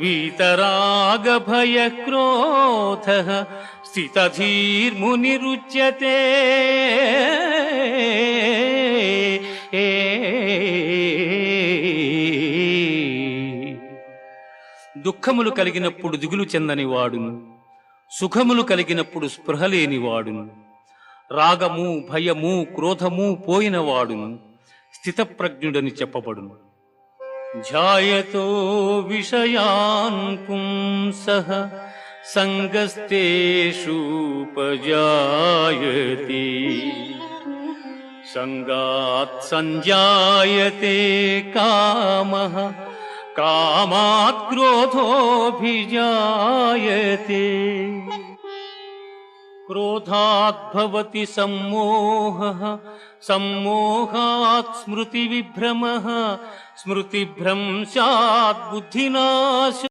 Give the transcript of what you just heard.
वीतरागभयक्रोधः स्थितधीर्मुनिरुच्यते। దుఃఖములు కలిగినప్పుడు దిగులు చెందని వాడును, సుఖములు కలిగినప్పుడు స్పృహ లేని వాడును, రాగము భయము క్రోధము పోయిన వాడును స్థితప్రజ్ఞుడని చెప్పబడును. ధ్యాయతో విషయాన్ పుంసః సంగస్తేషూపజాయతే, సంగాత్ సంజాయతే కామః, కామాత్ క్రోధోభిజాయతే. క్రోధాత్ భవతి సమ్మోహః, సమ్మోహాత్ స్మృతివిభ్రమః, స్మృతిభ్రంశాత్ బుద్ధినాశ.